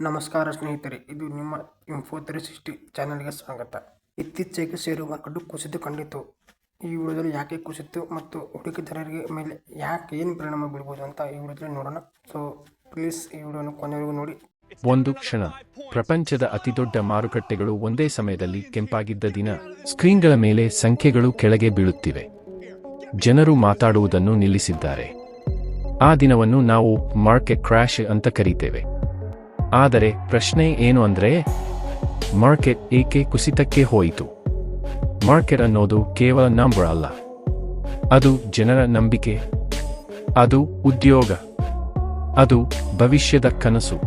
ನಮಸ್ಕಾರ ಸ್ನೇಹಿತರೆ, ಇದು ನಿಮ್ಮ ಇನ್ಫೋ 360 ಚಾನೆಲ್ಗೆ ಸ್ವಾಗತ. ಇತ್ತೀಚೆಗೆ ಷೇರು ಮಾರುಕಟ್ಟೆ ಕುಸಿತ ಕಂಡಿತು. ಈ ವಿಡಿಯೋದಲ್ಲಿ ಯಾಕೆ ಕುಸಿತು ಮತ್ತು ಹೂಡಿಕೆದಾರರಿಗೆ ಮೇಲೆ ಏನು ಪರಿಣಾಮ ಬೀಳಬಹುದು ಅಂತ ಈ ವಿಡಿಯೋದಲ್ಲಿ ನೋಡೋಣ. ಸೊ ಪ್ಲೀಸ್ ಈ ವಿಡಿಯೋನ ಕೊನೆವರೆಗೂ ನೋಡಿ. ಒಂದು ಕ್ಷಣ. ಪ್ರಪಂಚದ ಅತಿದೊಡ್ಡ ಮಾರುಕಟ್ಟೆಗಳು ಒಂದೇ ಸಮಯದಲ್ಲಿ ಕೆಂಪಾಗಿದ್ದ ದಿನ. ಸ್ಕ್ರೀನ್ಗಳ ಮೇಲೆ ಸಂಖ್ಯೆಗಳು ಕೆಳಗೆ ಬೀಳುತ್ತಿವೆ. ಜನರು ಮಾತಾಡುವುದನ್ನು ನಿಲ್ಲಿಸಿದ್ದಾರೆ. ಆ ದಿನವನ್ನು ನಾವು ಮಾರ್ಕೆಟ್ ಕ್ರ್ಯಾಶ್ ಅಂತ ಕರೀತೇವೆ. ಆದರೆ ಪ್ರಶ್ನೆ ಏನು ಅಂದ್ರೆ, ಮಾರ್ಕೆಟ್ ಏಕೆ ಕುಸಿತಕ್ಕೆ ಹೋಯಿತು? ಮಾರ್ಕೆಟ್ ಅನ್ನೋದು ಕೇವಲ ನಂಬರ್ ಅಲ್ಲ, ಅದು ಜನರ ನಂಬಿಕೆ, ಅದು ಉದ್ಯೋಗ, ಅದು ಭವಿಷ್ಯದ ಕನಸು.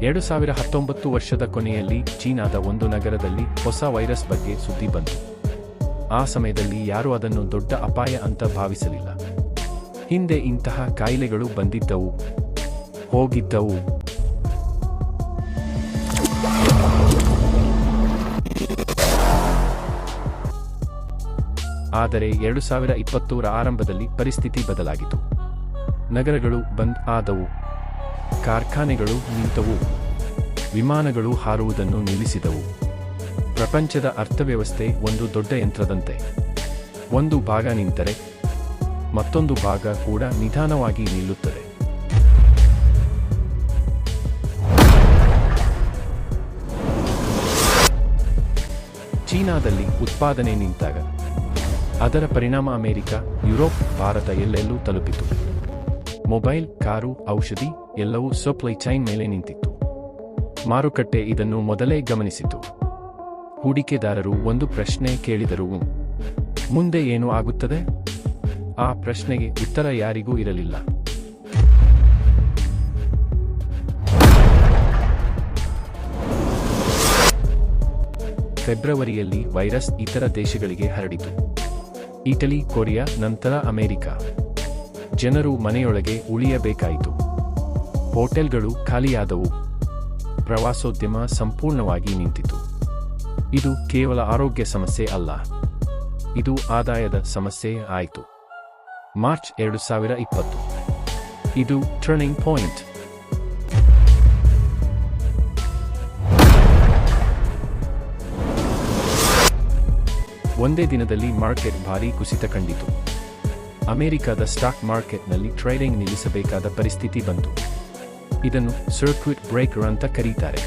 ಎರಡು 2019 ವರ್ಷದ ಕೊನೆಯಲ್ಲಿ ಚೀನಾದ ಒಂದು ನಗರದಲ್ಲಿ ಹೊಸ ವೈರಸ್ ಬಗ್ಗೆ ಸುದ್ದಿ ಬಂತು. ಆ ಸಮಯದಲ್ಲಿ ಯಾರೂ ಅದನ್ನು ದೊಡ್ಡ ಅಪಾಯ ಅಂತ ಭಾವಿಸಲಿಲ್ಲ. ಹಿಂದೆ ಇಂತಹ ಕಾಯಿಲೆಗಳು ಬಂದಿದ್ದವು, ಹೋಗಿದ್ದವು. ಆದರೆ 2020ರ ಆರಂಭದಲ್ಲಿ ಪರಿಸ್ಥಿತಿ ಬದಲಾಗಿತು. ನಗರಗಳು ಬಂದ್ ಆದವು, ಕಾರ್ಖಾನೆಗಳು ನಿಂತವು, ವಿಮಾನಗಳು ಹಾರುವುದನ್ನು ನಿಲ್ಲಿಸಿದವು. ಪ್ರಪಂಚದ ಅರ್ಥವ್ಯವಸ್ಥೆ ಒಂದು ದೊಡ್ಡ ಯಂತ್ರದಂತೆ. ಒಂದು ಭಾಗ ನಿಂತರೆ ಮತ್ತೊಂದು ಭಾಗ ಕೂಡ ನಿಧಾನವಾಗಿ ನಿಲ್ಲುತ್ತದೆ. ಚೀನಾದಲ್ಲಿ ಉತ್ಪಾದನೆ ನಿಂತಾಗ ಅದರ ಪರಿಣಾಮ ಅಮೆರಿಕ, ಯುರೋಪ್, ಭಾರತ ಎಲ್ಲೆಲ್ಲೂ ತಲುಪಿತು. ಮೊಬೈಲ್, ಕಾರು, ಔಷಧಿ ಎಲ್ಲವೂ ಸಪ್ಲೈ ಚೈನ್ ಮೇಲೆ ನಿಂತಿತ್ತು. ಮಾರುಕಟ್ಟೆ ಇದನ್ನು ಮೊದಲೇ ಗಮನಿಸಿತು. ಹೂಡಿಕೆದಾರರು ಒಂದು ಪ್ರಶ್ನೆ ಕೇಳಿದರು: ಮುಂದೆ ಏನು ಆಗುತ್ತದೆ? ಆ ಪ್ರಶ್ನೆಗೆ ಉತ್ತರ ಯಾರಿಗೂ ಇರಲಿಲ್ಲ. ಫೆಬ್ರವರಿಯಲ್ಲಿ ವೈರಸ್ ಇತರ ದೇಶಗಳಿಗೆ ಹರಡಿತು. ಇಟಲಿ, ಕೊರಿಯಾ, ನಂತರ ಅಮೆರಿಕ. ಜನರು ಮನೆಯೊಳಗೆ ಉಳಿಯಬೇಕಾಯಿತು. ಹೋಟೆಲ್ಗಳು ಖಾಲಿಯಾದವು. ಪ್ರವಾಸೋದ್ಯಮ ಸಂಪೂರ್ಣವಾಗಿ ನಿಂತಿತು. ಇದು ಕೇವಲ ಆರೋಗ್ಯ ಸಮಸ್ಯೆ ಅಲ್ಲ, ಇದು ಆದಾಯದ ಸಮಸ್ಯೆ ಆಯಿತು. ಮಾರ್ಚ್ 2020 ಇದು ಟರ್ನಿಂಗ್ ಪಾಯಿಂಟ್. ಒಂದೇ ದಿನದಲ್ಲಿ ಮಾರ್ಕೆಟ್ ಭಾರೀ ಕುಸಿತ ಕಂಡಿತು. ಅಮೆರಿಕದ ಸ್ಟಾಕ್ ಮಾರ್ಕೆಟ್ನಲ್ಲಿ ಟ್ರೇಡಿಂಗ್ ನಿಲ್ಲಿಸಬೇಕಾದ ಪರಿಸ್ಥಿತಿ ಬಂತು. ಇದನ್ನು ಸರ್ಕ್ಯೂಟ್ ಬ್ರೇಕರ್ ಅಂತ ಕರೀತಾರೆ.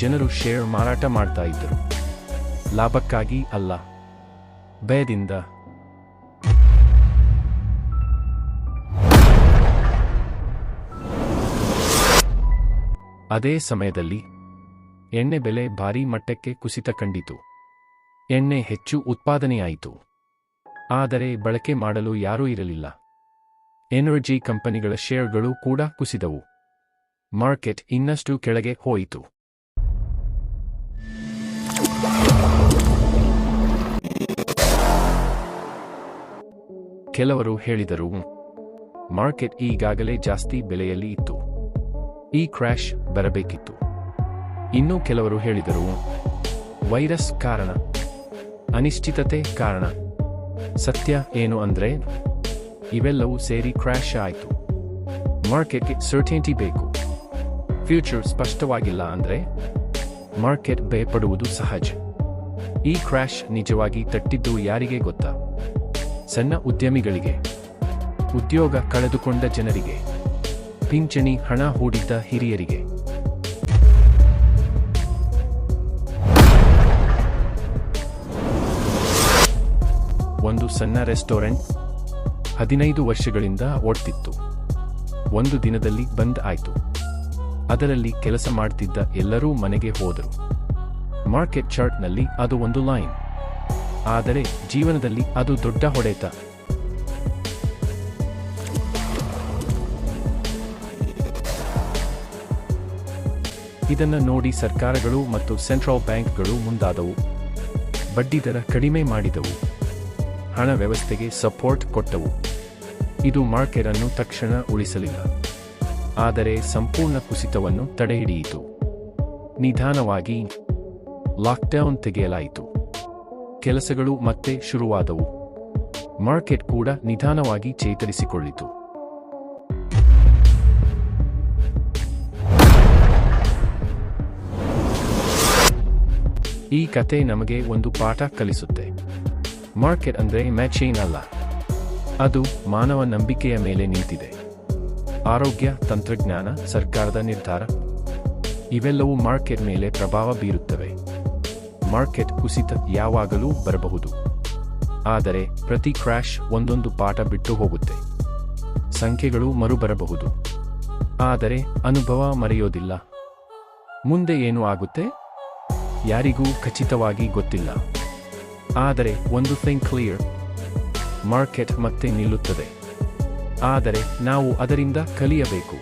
ಜನರು ಶೇರ್ ಮಾರಾಟ ಮಾಡ್ತಾ ಇದ್ದರು, ಲಾಭಕ್ಕಾಗಿ ಅಲ್ಲ, ಭಯದಿಂದ. ಅದೇ ಸಮಯದಲ್ಲಿ ಎಣ್ಣೆ ಬೆಲೆ ಭಾರೀ ಮಟ್ಟಕ್ಕೆ ಕುಸಿತ ಕಂಡಿತು. ಎಣ್ಣೆ ಹೆಚ್ಚು ಉತ್ಪಾದನೆಯಾಯಿತು, ಆದರೆ ಬಳಕೆ ಮಾಡಲು ಯಾರೂ ಇರಲಿಲ್ಲ. ಎನರ್ಜಿ ಕಂಪನಿಗಳ ಶೇರ್ಗಳು ಕೂಡ ಕುಸಿದವು. ಮಾರ್ಕೆಟ್ ಇನ್ನಷ್ಟು ಕೆಳಗೆ ಹೋಯಿತು. ಕೆಲವರು ಹೇಳಿದರು, ಮಾರ್ಕೆಟ್ ಈಗಾಗಲೇ ಜಾಸ್ತಿ ಬೆಲೆಯಲ್ಲಿ ಇತ್ತು, ಈ ಕ್ರ್ಯಾಶ್ ಬರಬೇಕಿತ್ತು. ಇನ್ನೂ ಕೆಲವರು ಹೇಳಿದರು, ವೈರಸ್ ಕಾರಣ, ಅನಿಶ್ಚಿತತೆ ಕಾರಣ. ಸತ್ಯ ಏನು ಅಂದ್ರೆ, ಇವೆಲ್ಲವೂ ಸೇರಿ ಕ್ರ್ಯಾಶ್ ಆಯಿತು. ಮಾರ್ಕೆಟ್ಗೆ ಸರ್ಟೆನಿಟಿ ಬೇಕು. ಫ್ಯೂಚರ್ ಸ್ಪಷ್ಟವಾಗಿಲ್ಲ ಅಂದ್ರೆ ಮಾರ್ಕೆಟ್ ಭಯಪಡುವುದು ಸಹಜ. ಈ ಕ್ರ್ಯಾಶ್ ನಿಜವಾಗಿ ತಟ್ಟಿದ್ದು ಯಾರಿಗೆ ಗೊತ್ತಾ? ಸಣ್ಣ ಉದ್ಯಮಿಗಳಿಗೆ, ಉದ್ಯೋಗ ಕಳೆದುಕೊಂಡ ಜನರಿಗೆ, ಪಿಂಚಣಿ ಹಣ ಹೂಡಿದ್ದ ಹಿರಿಯರಿಗೆ. ಒಂದು ಸಣ್ಣ ರೆಸ್ಟೋರೆಂಟ್ 15 ವರ್ಷಗಳಿಂದ ಓಡ್ತಿತ್ತು, ಒಂದು ದಿನದಲ್ಲಿ ಬಂದ್ ಆಯಿತು. ಅದರಲ್ಲಿ ಕೆಲಸ ಮಾಡ್ತಿದ್ದ ಎಲ್ಲರೂ ಮನೆಗೆ ಹೋದರು. ಮಾರ್ಕೆಟ್ ಚಾರ್ಟ್ನಲ್ಲಿ ಅದು ಒಂದು ಲೈನ್, ಆದರೆ ಜೀವನದಲ್ಲಿ ಅದು ದೊಡ್ಡ ಹೊಡೆತ. ಇದನ್ನು ನೋಡಿ ಸರ್ಕಾರಗಳು ಮತ್ತು ಸೆಂಟ್ರಲ್ ಬ್ಯಾಂಕ್ಗಳು ಮುಂದಾದವು. ಬಡ್ಡಿದರ ಕಡಿಮೆ ಮಾಡಿದವು, ಹಣ ವ್ಯವಸ್ಥೆಗೆ ಸಪೋರ್ಟ್ ಕೊಟ್ಟವು. ಇದು ಮಾರ್ಕೆಟ್ ಅನ್ನು ತಕ್ಷಣ ಉಳಿಸಲಿಲ್ಲ, ಆದರೆ ಸಂಪೂರ್ಣ ಕುಸಿತವನ್ನು ತಡೆಹಿಡಿಯಿತು. ನಿಧಾನವಾಗಿ ಲಾಕ್ಡೌನ್ ತೆಗೆಯಲಾಯಿತು. ಕೆಲಸಗಳು ಮತ್ತೆ ಶುರುವಾದವು. ಮಾರ್ಕೆಟ್ ಕೂಡ ನಿಧಾನವಾಗಿ ಚೇತರಿಸಿಕೊಳ್ಳಿತು. ಈ ಕತೆ ನಮಗೆ ಒಂದು ಪಾಠ ಕಲಿಸುತ್ತೆ. ಮಾರ್ಕೆಟ್ ಅಂದ್ರೆ ಮ್ಯಾಚೈನ್ ಅಲ್ಲ, ಅದು ಮಾನವ ನಂಬಿಕೆಯ ಮೇಲೆ ನಿಂತಿದೆ. ಆರೋಗ್ಯ, ತಂತ್ರಜ್ಞಾನ, ಸರ್ಕಾರದ ನಿರ್ಧಾರ ಇವೆಲ್ಲವೂ ಮಾರ್ಕೆಟ್ ಮೇಲೆ ಪ್ರಭಾವ ಬೀರುತ್ತವೆ. ಮಾರ್ಕೆಟ್ ಕುಸಿತ ಯಾವಾಗಲೂ ಬರಬಹುದು, ಆದರೆ ಪ್ರತಿ ಕ್ರ್ಯಾಶ್ ಒಂದೊಂದು ಪಾಠ ಬಿಟ್ಟು ಹೋಗುತ್ತೆ. ಸಂಖ್ಯೆಗಳು ಮರುಬರಬಹುದು, ಆದರೆ ಅನುಭವ ಮರೆಯೋದಿಲ್ಲ. ಮುಂದೆ ಏನು ಆಗುತ್ತೆ ಯಾರಿಗೂ ಖಚಿತವಾಗಿ ಗೊತ್ತಿಲ್ಲ. ಆದರೆ ಒಂದು ಥಿಂಗ್ ಕ್ಲಿಯರ್, ಮಾರ್ಕೆಟ್ ಮತ್ತೆ ನಿಲ್ಲುತ್ತದೆ. ಆದರೆ ನಾವು ಅದರಿಂದ ಕಲಿಯಬೇಕು.